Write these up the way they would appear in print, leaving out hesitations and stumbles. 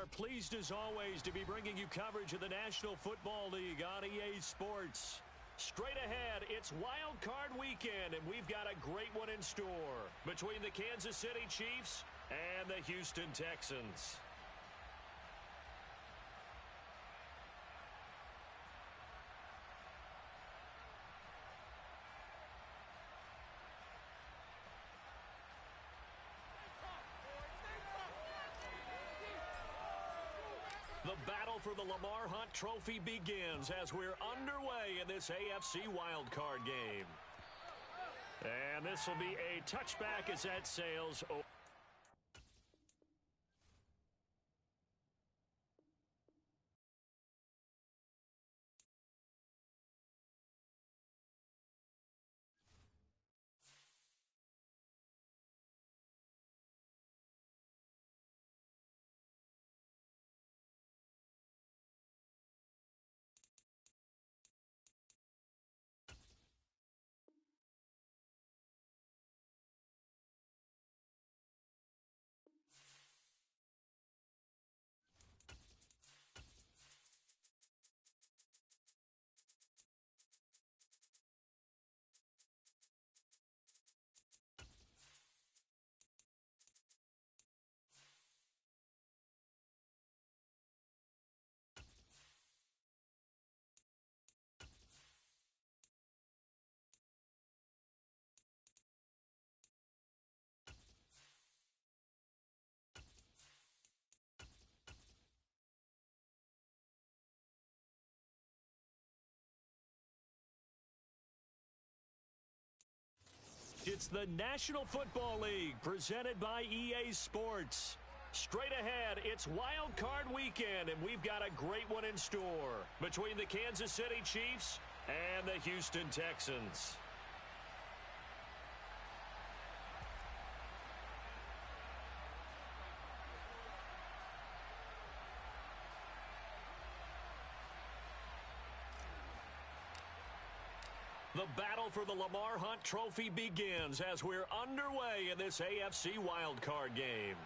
are pleased as always to be bringing you coverage of the National Football League on EA Sports. Straight ahead, it's Wild Card Weekend, and we've got a great one in store between the Kansas City Chiefs and the Houston Texans. The battle for the Lamar Hunt Trophy begins as we're underway in this AFC wildcard game. And this will be a touchback as that sails over. It's the National Football League presented by EA Sports. Straight ahead, it's Wild Card Weekend, and we've got a great one in store between the Kansas City Chiefs and the Houston Texans. The battle for the Lamar Hunt Trophy begins as we're underway in this AFC wildcard game.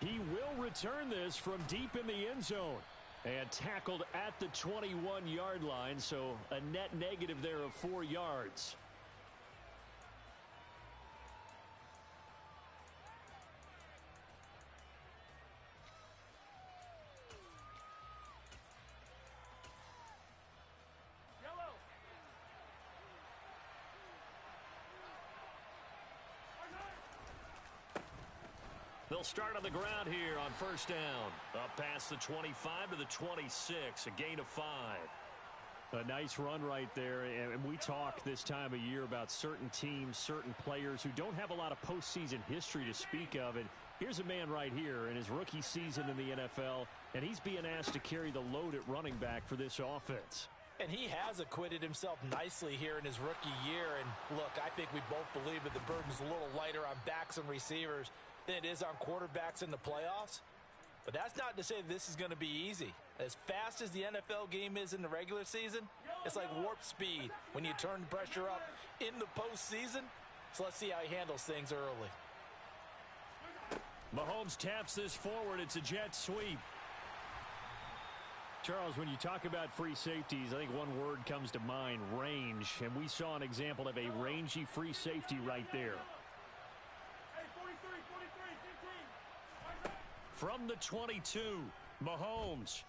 He will return this from deep in the end zone and tackled at the 21-yard line, so a net negative there of 4 yards. They'll start on the ground here on first down. Up past the 25 to the 26, a gain of 5. A nice run right there, and we talk this time of year about certain teams, certain players who don't have a lot of postseason history to speak of. And here's a man right here in his rookie season in the NFL, and he's being asked to carry the load at running back for this offense. And he has acquitted himself nicely here in his rookie year. And look, I think we both believe that the burden's a little lighter on backs and receivers than it is on quarterbacks in the playoffs. But that's not to say this is going to be easy. As fast as the NFL game is in the regular season, it's like warp speed when you turn the pressure up in the postseason. So let's see how he handles things early. Mahomes taps this forward. It's a jet sweep. Charles, when you talk about free safeties, I think one word comes to mind, range. And we saw an example of a rangy free safety right there. From the 22, Mahomes.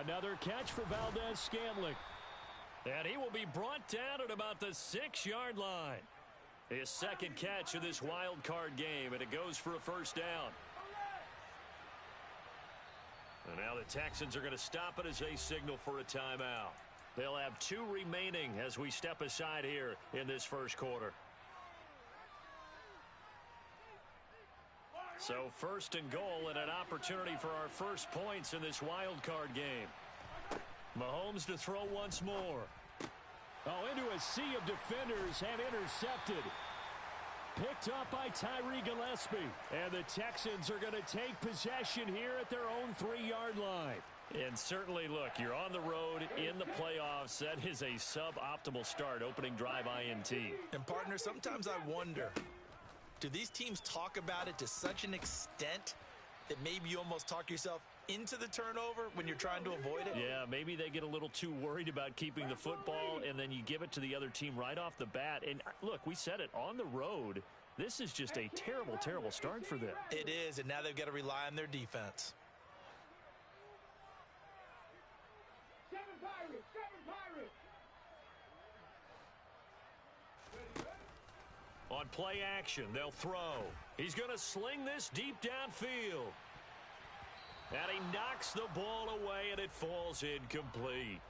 Another catch for Valdez-Scantling. And he will be brought down at about the 6-yard line. His second catch of this wild card game, and it goes for a first down. And now the Texans are going to stop it as they signal for a timeout. They'll have 2 remaining as we step aside here in this first quarter. So first and goal and an opportunity for our first points in this wild card game. Mahomes to throw once more. Oh, into a sea of defenders and intercepted. Picked up by Tyree Gillespie. And the Texans are going to take possession here at their own 3-yard line. And certainly, look, you're on the road in the playoffs. That is a suboptimal start, opening drive INT. And, partner, sometimes I wonder, Do these teams talk about it to such an extent that maybe you almost talk yourself into the turnover when you're trying to avoid it? Yeah, maybe they get a little too worried about keeping the football, and then you give it to the other team right off the bat. And look, we said it, on the road, this is just a terrible, terrible start for them. It is, and now they've got to rely on their defense. On play action, they'll throw. He's going to sling this deep downfield. And he knocks the ball away, and it falls incomplete.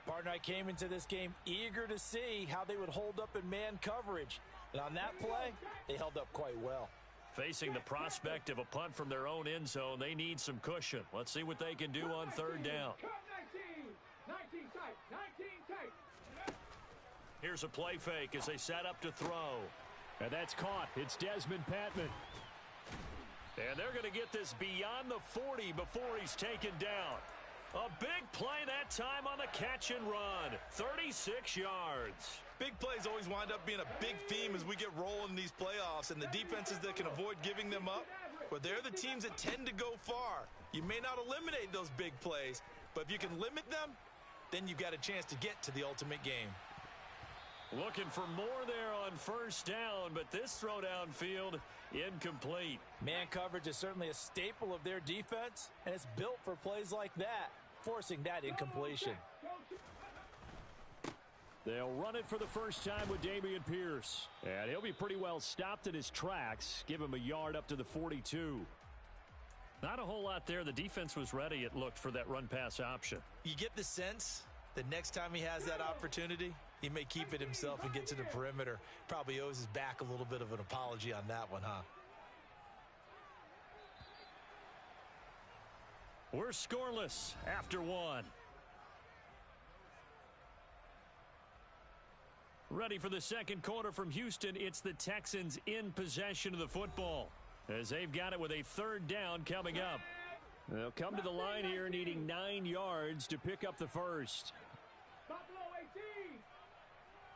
Partner, I came into this game eager to see how they would hold up in man coverage. And on that play, they held up quite well. Facing the prospect of a punt from their own end zone, they need some cushion. Let's see what they can do on third down. 19 tight. Here's a play fake as they set up to throw. And that's caught. It's Desmond Patman. And they're going to get this beyond the 40 before he's taken down. A big play that time on the catch and run. 36 yards. Big plays always wind up being a big theme as we get rolling in these playoffs, and the defenses that can avoid giving them up, but they're the teams that tend to go far. You may not eliminate those big plays, but if you can limit them, then you've got a chance to get to the ultimate game. Looking for more there on first down, but this throw downfield incomplete. Man coverage is certainly a staple of their defense, and it's built for plays like that, forcing that incompletion. They'll run it for the first time with Dameon Pierce. And he'll be pretty well stopped in his tracks. Give him a yard up to the 42. Not a whole lot there. The defense was ready, it looked, for that run-pass option. You get the sense that next time he has that opportunity, he may keep it himself and get to the perimeter. Probably owes his back a little bit of an apology on that one, huh? We're scoreless after one. Ready for the second quarter from Houston. It's the Texans in possession of the football as they've got it with a third down coming up. They'll come to the line here needing 9 yards to pick up the first. Buffalo 18.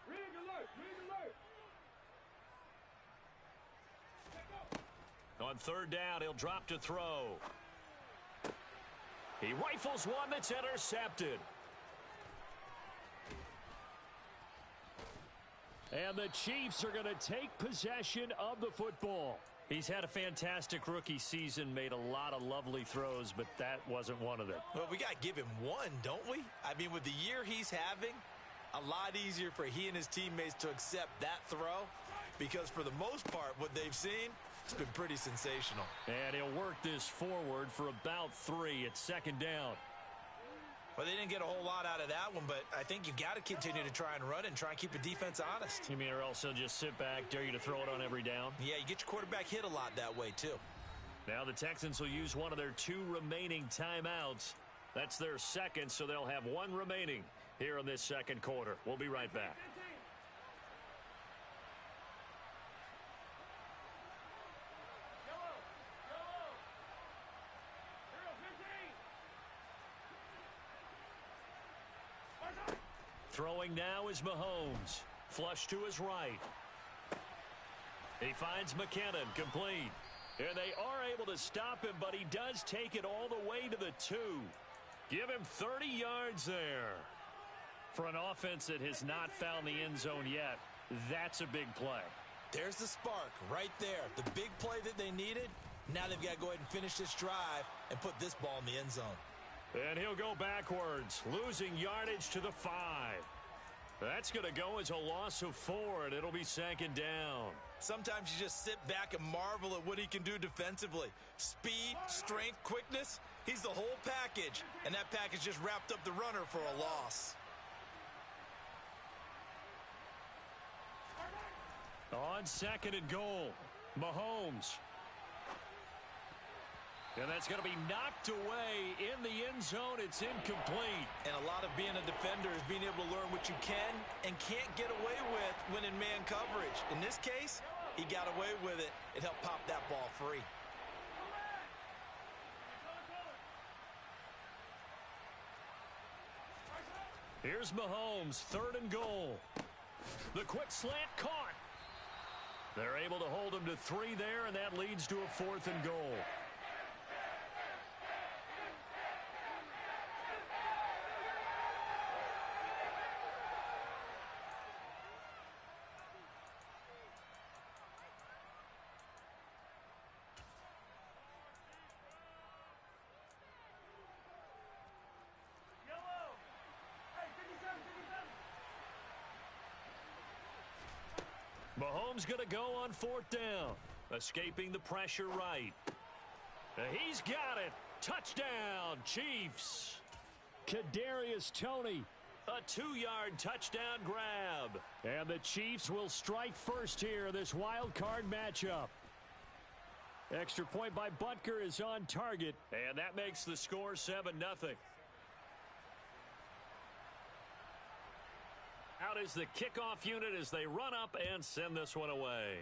Rig alert. On third down, he'll drop to throw. He rifles one that's intercepted. And the Chiefs are going to take possession of the football. He's had a fantastic rookie season, made a lot of lovely throws, but that wasn't one of them. Well, we got to give him one, don't we? I mean, with the year he's having, a lot easier for he and his teammates to accept that throw, because for the most part, what they've seen, it's been pretty sensational. And he'll work this forward for about 3 at second down. Well, they didn't get a whole lot out of that one, but I think you've got to continue to try and run and try and keep the defense honest. You mean, or else they'll just sit back, dare you to throw it on every down? Yeah, you get your quarterback hit a lot that way, too. Now the Texans will use one of their 2 remaining timeouts. That's their second, so they'll have 1 remaining here in this second quarter. We'll be right back. Throwing now is Mahomes. Flush to his right. He finds McKinnon, complete. And they are able to stop him, but he does take it all the way to the 2. Give him 30 yards there. For an offense that has not found the end zone yet, that's a big play. There's the spark right there. The big play that they needed. Now they've got to go ahead and finish this drive and put this ball in the end zone. And he'll go backwards, losing yardage to the 5. That's going to go as a loss of 4, and it'll be second down. Sometimes you just sit back and marvel at what he can do defensively. Speed, strength, quickness, he's the whole package. And that package just wrapped up the runner for a loss. On second and goal, Mahomes. And that's going to be knocked away in the end zone. It's incomplete. And a lot of being a defender is being able to learn what you can and can't get away with when in man coverage. In this case, he got away with it. It helped pop that ball free. Here's Mahomes, third and goal. The quick slant caught. They're able to hold him to 3 there, and that leads to a 4th and goal. Mahomes going to go on 4th down. Escaping the pressure right. He's got it. Touchdown, Chiefs. Kadarius Toney. A 2-yard touchdown grab. And the Chiefs will strike first here in this wild card matchup. Extra point by Butker is on target. And that makes the score 7-0. Out is the kickoff unit as they run up and send this one away.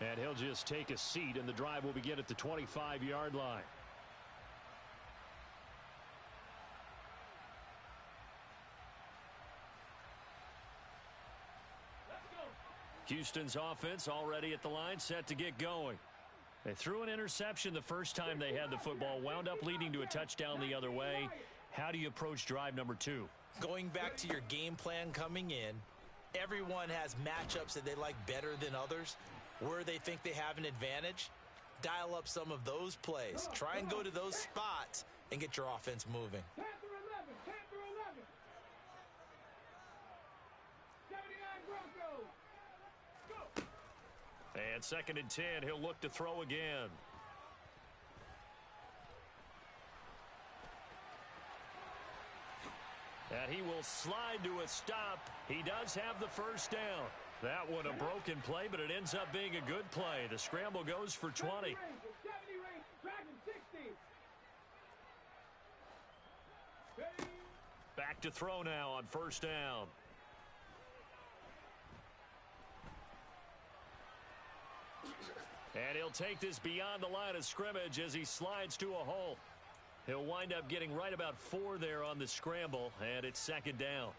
And he'll just take a seat, and the drive will begin at the 25-yard line. Houston's offense already at the line, set to get going. They threw an interception the first time they had the football, wound up leading to a touchdown the other way. How do you approach drive number 2? Going back to your game plan coming in, everyone has matchups that they like better than others. Where they think they have an advantage, dial up some of those plays. Try and go to those spots and get your offense moving. 10 through 11, 10 through 11. 79 Broncos. Go. And 2nd and 10, he'll look to throw again. And he will slide to a stop. He does have the first down. That one a broken play, but it ends up being a good play. The scramble goes for 20. 70 range, Dragon 60. Back to throw now on 1st down. And he'll take this beyond the line of scrimmage as he slides to a hole. He'll wind up getting right about 4 there on the scramble, and it's 2nd down.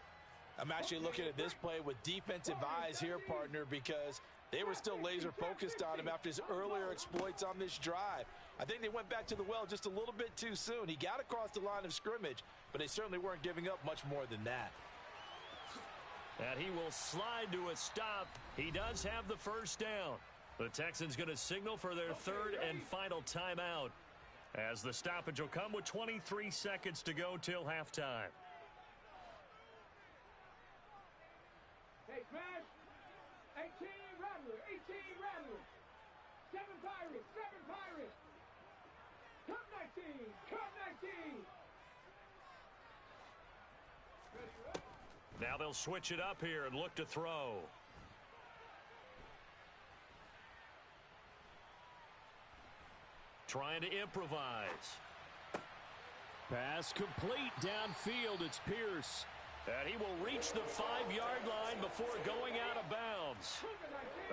I'm actually looking at this play with defensive eyes here, partner, because they were still laser focused on him after his earlier exploits on this drive. I think they went back to the well just a little bit too soon. He got across the line of scrimmage, but they certainly weren't giving up much more than that. And he will slide to a stop. He does have the first down. The Texans going to signal for their 3rd and final timeout, as the stoppage will come with 23 seconds to go till halftime. Hey, Smash. 18 Rattler, 18 Rattler. 7 Pirates, 7 Pirates. Cup 19, Cup 19. Now they'll switch it up here and look to throw. Trying to improvise. Pass complete downfield. It's Pierce. And he will reach the 5-yard line before going out of bounds.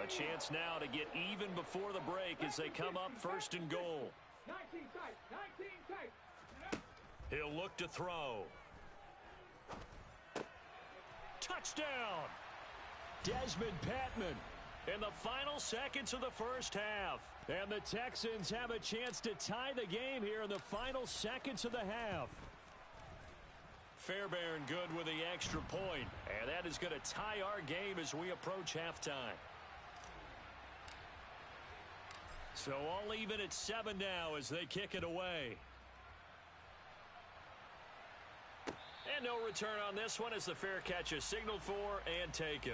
A chance now to get even before the break as they come up 1st and goal. 19 tight, 19 tight. He'll look to throw. Touchdown! Desmond Patman. In the final seconds of the first half. And the Texans have a chance to tie the game here in the final seconds of the half. Fairbairn good with the extra point. And that is going to tie our game as we approach halftime. So all even at 7 now as they kick it away. And no return on this one as the fair catch is signaled for and taken.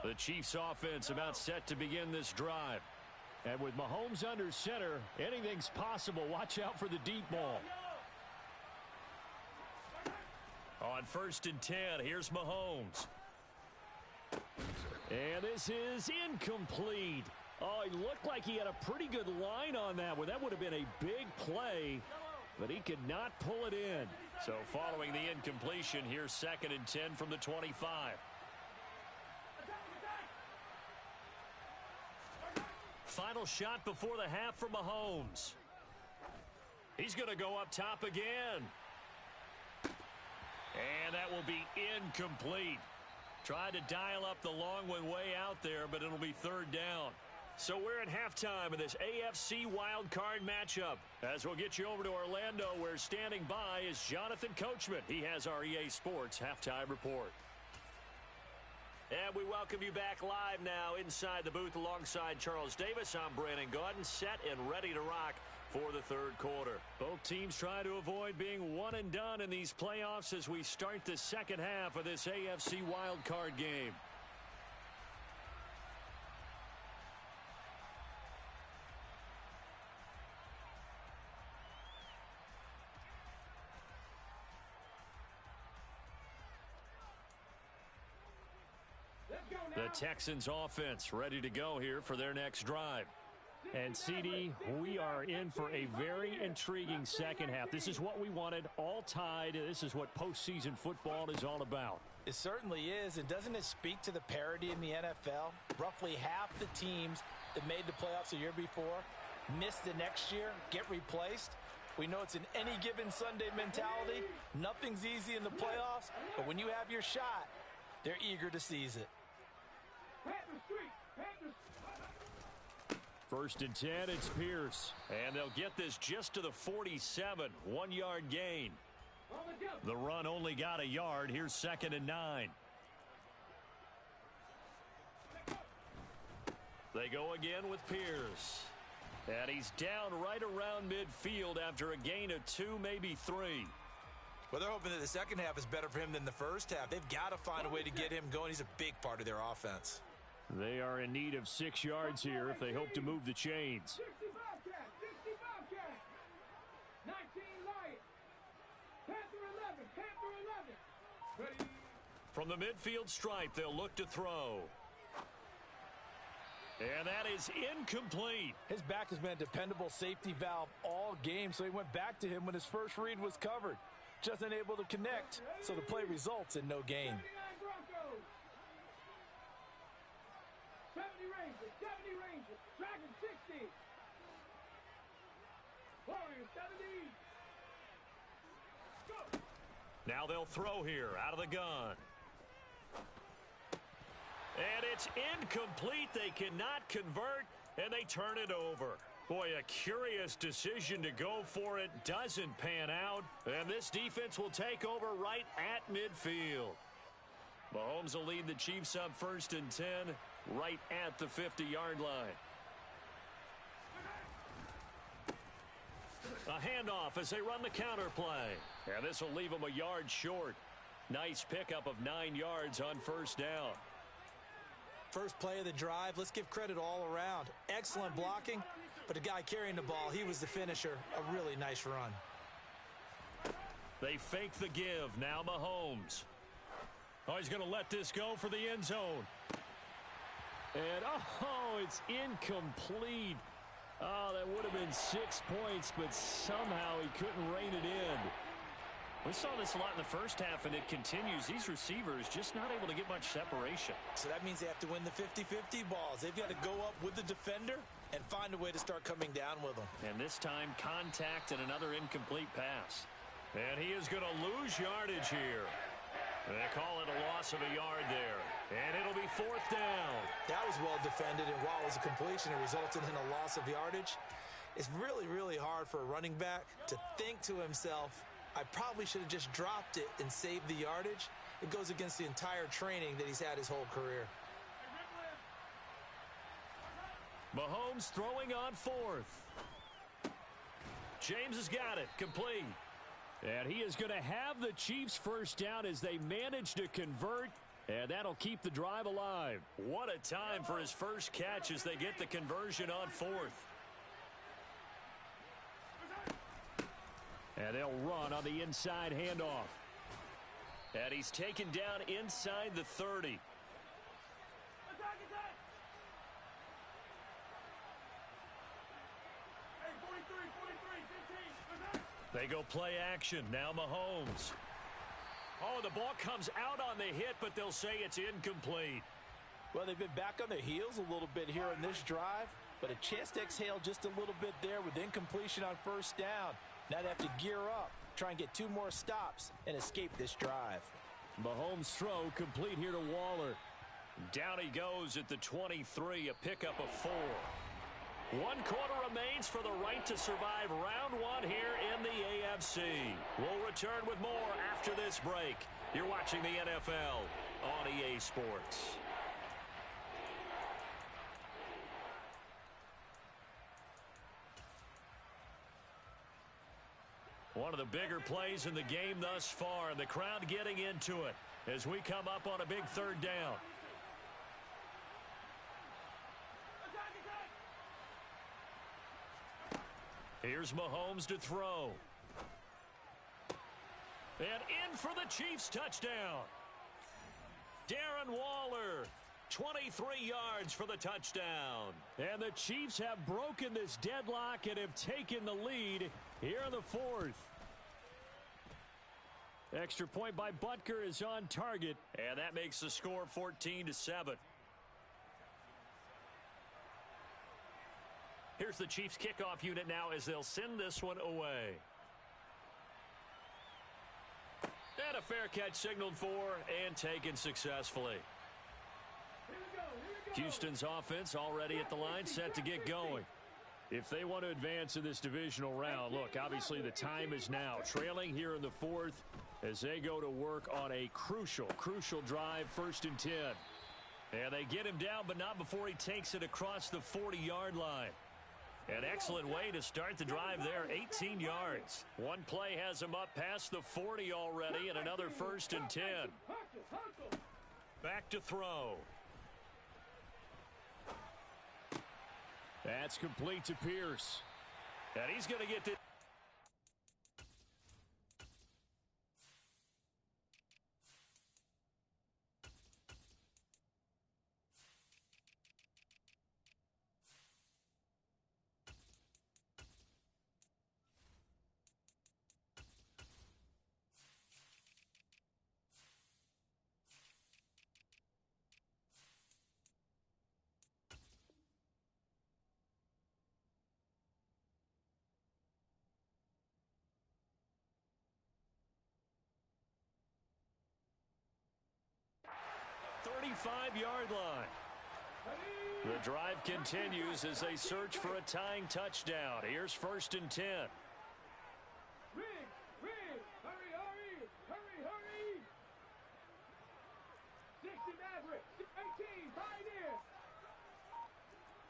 The Chiefs offense about set to begin this drive. And with Mahomes under center, anything's possible. Watch out for the deep ball. On 1st and 10, here's Mahomes. And this is incomplete. Oh, he looked like he had a pretty good line on that one. That would have been a big play, but he could not pull it in. So following the incompletion, here's 2nd and 10 from the 25. Final shot before the half for Mahomes. He's going to go up top again. And that will be incomplete. Tried to dial up the long one way out there, but it'll be 3rd down. So we're at halftime of this AFC wildcard matchup. As we'll get you over to Orlando, where standing by is Jonathan Coachman. He has our EA Sports halftime report. And we welcome you back live now inside the booth alongside Charles Davis. I'm Brandon Gaudin, set and ready to rock for the 3rd quarter. Both teams try to avoid being one and done in these playoffs as we start the 2nd half of this AFC wildcard game. The Texans offense ready to go here for their next drive. And CD, we are in for a very intriguing 2nd half. This is what we wanted, all tied. This is what postseason football is all about. It certainly is, and doesn't it speak to the parity in the NFL? Roughly half the teams that made the playoffs the year before miss the next year, get replaced. We know it's an any given Sunday mentality. Nothing's easy in the playoffs, but when you have your shot, they're eager to seize it. 1st and 10, it's Pierce. And they'll get this just to the 47, 1-yard gain. The run only got a yard. Here's 2nd and 9. They go again with Pierce. And he's down right around midfield after a gain of 2, maybe 3. Well, they're hoping that the 2nd half is better for him than the 1st half. They've got to find a way to get him going. He's a big part of their offense. They are in need of 6 yards here if they hope to move the chains. 19 Lions. Panther 11. Panther 11. Ready. From the midfield stripe, they'll look to throw. And that is incomplete. His back has been a dependable safety valve all game, so he went back to him when his first read was covered. Just unable to connect, so the play results in no gain. 70 Rangers, Dragon 60. Warriors 70. Go. Now they'll throw here out of the gun. And it's incomplete. They cannot convert, and they turn it over. Boy, a curious decision to go for it. Doesn't pan out, and this defense will take over right at midfield. Mahomes will lead the Chiefs up 1st and 10 right at the 50-yard line. A handoff as they run the counter play. And this will leave them a yard short. Nice pickup of 9 yards on 1st down. First play of the drive, let's give credit all around. Excellent blocking, but the guy carrying the ball, he was the finisher. A really nice run. They fake the give. Now Mahomes. Oh, he's going to let this go for the end zone. And, oh, it's incomplete. Oh, that would have been 6 points, but somehow he couldn't rein it in. We saw this a lot in the 1st half, and it continues. These receivers just not able to get much separation. So that means they have to win the 50-50 balls. They've got to go up with the defender and find a way to start coming down with them. And this time, contact and another incomplete pass. And he is going to lose yardage here. They call it a loss of a yard there. And it'll be 4th down. That was well defended, and while it was a completion, it resulted in a loss of yardage. It's really, really hard for a running back to think to himself, I probably should have just dropped it and saved the yardage. It goes against the entire training that he's had his whole career. Mahomes throwing on 4th. James has got it. Complete. And he is going to have the Chiefs 1st down as they manage to convert. And that'll keep the drive alive. What a time for his first catch as they get the conversion on 4th. And they'll run on the inside handoff. And he's taken down inside the 30. They go play action. Now Mahomes. Oh, the ball comes out on the hit, but they'll say it's incomplete. Well, they've been back on their heels a little bit here in this drive, but a chance to exhale just a little bit there with incompletion on first down. Now they have to gear up, try and get 2 more stops, and escape this drive. Mahomes' throw complete here to Waller. Down he goes at the 23, a pickup of 4. 1 quarter remains for the right to survive round 1 here in the AFC. We'll return with more after this break. You're watching the NFL on EA Sports. One of the bigger plays in the game thus far, and the crowd getting into it as we come up on a big 3rd down. Here's Mahomes to throw. And in for the Chiefs touchdown. Darren Waller, 23 yards for the touchdown. And the Chiefs have broken this deadlock and have taken the lead here in the 4th. Extra point by Butker is on target. And that makes the score 14-7. Here's the Chiefs kickoff unit now as they'll send this one away. And a fair catch signaled for and taken successfully. Houston's offense already at the line, set to get going. If they want to advance in this divisional round, look, obviously the time is now. Trailing here in the 4th as they go to work on a crucial drive, 1st and 10. And they get him down, but not before he takes it across the 40-yard line. An excellent way to start the drive there, 18 yards. One play has him up past the 40 already, and another 1st and 10. Back to throw. That's complete to Pierce. And he's going to get the... Five-yard line. The drive continues as they search for a tying touchdown. Here's 1st and 10. Hurry, hurry, hurry. 60 Maverick, 18, Pioneer.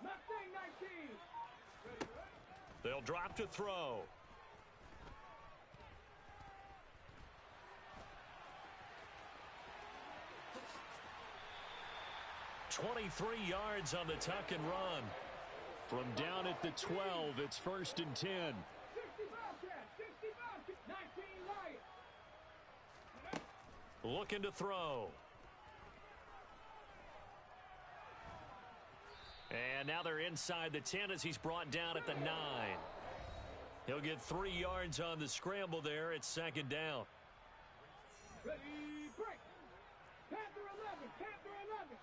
Mustang 19. They'll drop to throw. 23 yards on the tuck and run. From down at the 12, it's 1st and 10. 65 19 Lions. Looking to throw. And now they're inside the 10 as he's brought down at the 9. He'll get 3 yards on the scramble there. It's 2nd down. Ready, break. Panther 11, Panther 11.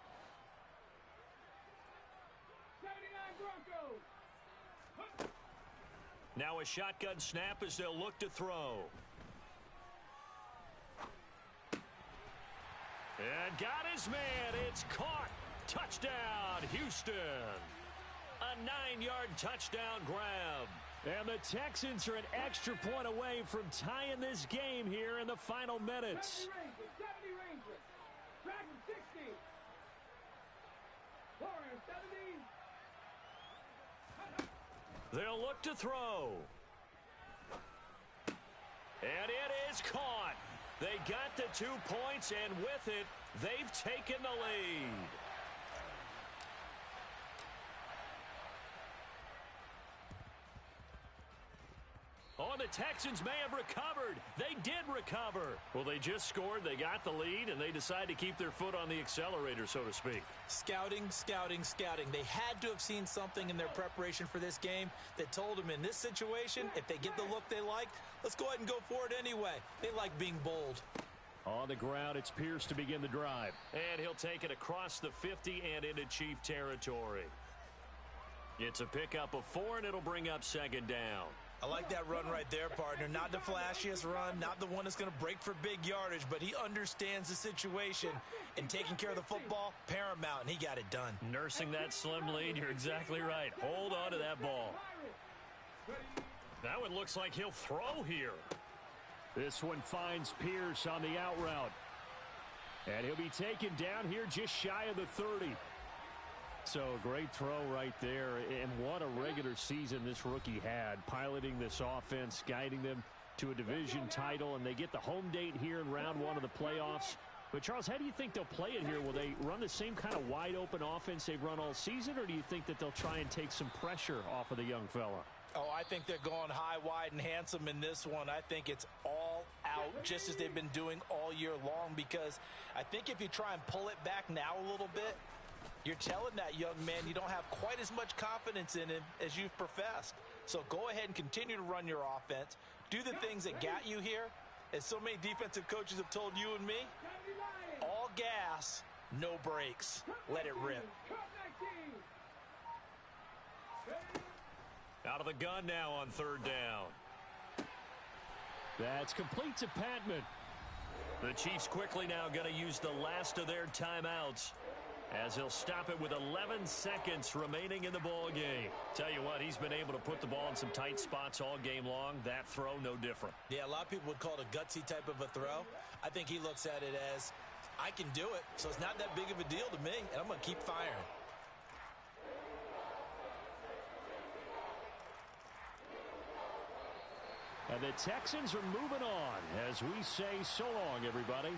79 Broncos. Now a shotgun snap as they'll look to throw. And got his man. It's caught. Touchdown, Houston. A 9-yard touchdown grab. And the Texans are an extra point away from tying this game here in the final minutes. 70 Rangers. Dragon 60. Warriors 70. They'll look to throw. And it is caught. They got the 2 points, and with it, they've taken the lead. On Oh, the Texans may have recovered. They did recover. Well, they just scored. They got the lead, and they decide to keep their foot on the accelerator, so to speak. Scouting, scouting, scouting. They had to have seen something in their preparation for this game that told them in this situation, if they get the look they like, let's go ahead and go for it anyway. They like being bold. On the ground, it's Pierce to begin the drive. And he'll take it across the 50 and into Chief territory. It's a pickup of 4, and it'll bring up second down. I like that run right there, partner. Not the flashiest run, not the one that's going to break for big yardage, but he understands the situation, and taking care of the football, paramount, and he got it done. Nursing that slim lead, you're exactly right. Hold on to that ball. That one looks like he'll throw here. This one finds Pierce on the out route. And he'll be taken down here just shy of the 30. So a great throw right there, and what a regular season this rookie had, piloting this offense, guiding them to a division title, and they get the home date here in round 1 of the playoffs. But, Charles, how do you think they'll play it here? Will they run the same kind of wide-open offense they've run all season, or do you think that they'll try and take some pressure off of the young fella? Oh, I think they're going high, wide, and handsome in this one. I think it's all out, just as they've been doing all year long, because I think if you try and pull it back now a little bit, you're telling that young man you don't have quite as much confidence in him as you've professed. So go ahead and continue to run your offense. Do the things that got you here. As so many defensive coaches have told you and me, all gas, no brakes. Let it rip. Out of the gun now on third down. That's complete to Patman. The Chiefs quickly now going to use the last of their timeouts, as he'll stop it with 11 seconds remaining in the ball game. Tell you what, he's been able to put the ball in some tight spots all game long. That throw, no different. Yeah, a lot of people would call it a gutsy type of a throw. I think he looks at it as, I can do it, so it's not that big of a deal to me, and I'm going to keep firing. And the Texans are moving on as we say so long, everybody.